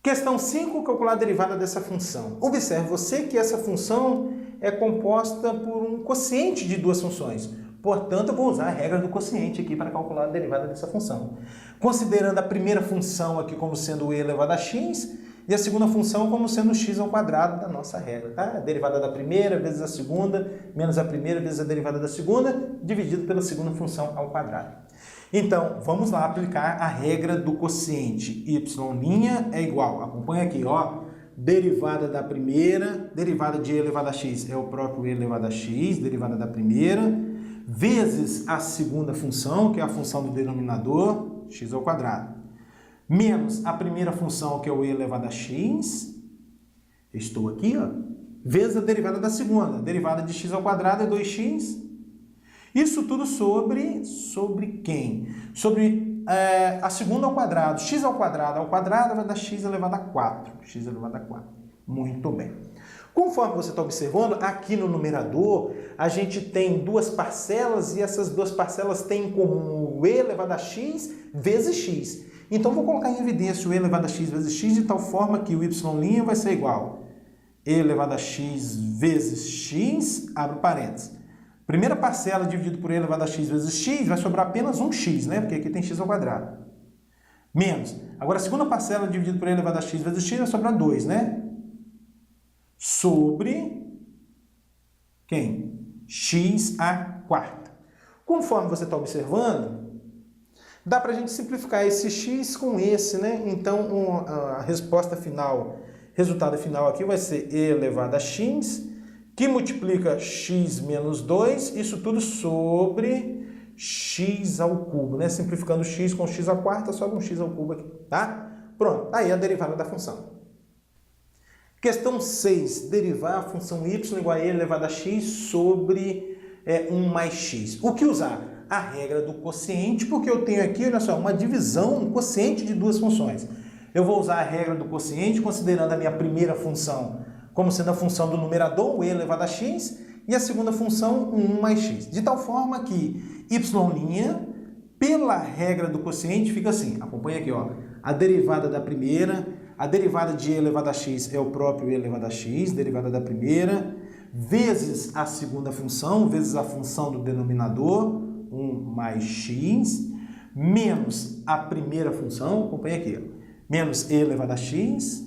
Questão 5, calcular a derivada dessa função. Observe você que essa função é composta por um quociente de duas funções. Portanto, eu vou usar a regra do quociente aqui para calcular a derivada dessa função. Considerando a primeira função aqui como sendo e elevado a x e a segunda função como sendo x ao quadrado da nossa regra, tá? A derivada da primeira vezes a segunda menos a primeira vezes a derivada da segunda dividido pela segunda função ao quadrado. Então, vamos lá aplicar a regra do quociente. Y' é igual, acompanha aqui, ó, derivada da primeira, derivada de e elevado a x é o próprio e elevado a x, derivada da primeira, vezes a segunda função, que é a função do denominador, x ao quadrado, menos a primeira função, que é o e elevado a x, estou aqui, ó, vezes a derivada da segunda, derivada de x ao quadrado é 2x, isso tudo sobre quem? Sobre a segunda ao quadrado. X ao quadrado vai dar x elevado a 4. X elevado a 4. Muito bem. Conforme você está observando, aqui no numerador, a gente tem duas parcelas e essas duas parcelas têm em comum o e elevado a x vezes x. Então, vou colocar em evidência o e elevado a x vezes x de tal forma que o y' vai ser igual a e elevado a x vezes x, abre parênteses. Primeira parcela dividido por e elevado a x vezes x, vai sobrar apenas um x, né? Porque aqui tem x ao quadrado. Menos. Agora, a segunda parcela dividido por e elevado a x vezes x, vai sobrar 2, né? Sobre quem? X à quarta. Conforme você está observando, dá para a gente simplificar esse x com esse, né? Então, a resposta final, resultado final aqui vai ser e elevado a x, que multiplica x menos 2, isso tudo sobre x ao cubo, né? Simplificando x com x à quarta, sobra um x ao cubo aqui, tá? Pronto, aí a derivada da função. Questão 6, derivar a função y igual a e elevado a x sobre 1 mais x. O que usar? A regra do quociente, porque eu tenho aqui, olha só, uma divisão, um quociente de duas funções. Eu vou usar a regra do quociente, considerando a minha primeira função como sendo a função do numerador, o e elevado a x, e a segunda função, 1 mais x. De tal forma que y', pela regra do quociente, fica assim. Acompanha aqui, ó. A derivada da primeira, a derivada de e elevado a x é o próprio e elevado a x, derivada da primeira, vezes a segunda função, vezes a função do denominador, 1 mais x, menos a primeira função, acompanha aqui, ó, menos e elevado a x,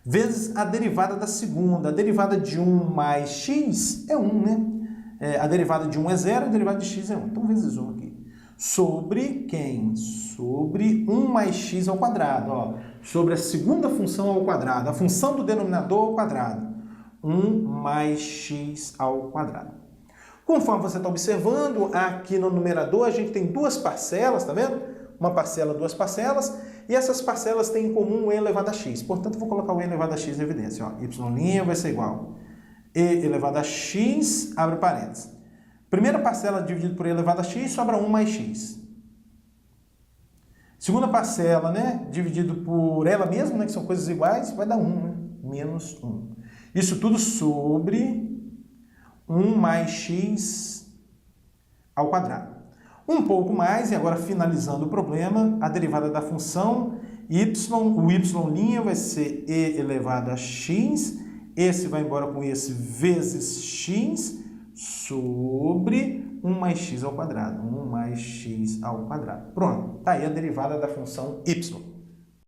vezes a derivada da segunda. A derivada de 1 mais x é 1, né? A derivada de 1 é 0, a derivada de x é 1. Então, vezes 1 aqui. Sobre quem? Sobre 1 mais x ao quadrado. Ó. Sobre a segunda função ao quadrado. A função do denominador ao quadrado. 1 mais x ao quadrado. Conforme você está observando, aqui no numerador a gente tem duas parcelas, tá vendo? Uma parcela, duas parcelas, e essas parcelas têm em comum o e elevado a x. Portanto, eu vou colocar o e elevado a x em evidência. Ó. Y' vai ser igual a e elevado a x, abre parênteses. Primeira parcela dividido por e elevado a x, sobra 1 mais x. Segunda parcela, né, dividido por ela mesma, né, que são coisas iguais, vai dar 1, né, menos 1. Isso tudo sobre 1 mais x ao quadrado. Um pouco mais, e agora finalizando o problema, a derivada da função y, o y' vai ser e elevado a x, esse vai embora com esse vezes x, sobre 1 mais x ao quadrado. 1 mais x ao quadrado. Pronto, está aí a derivada da função y.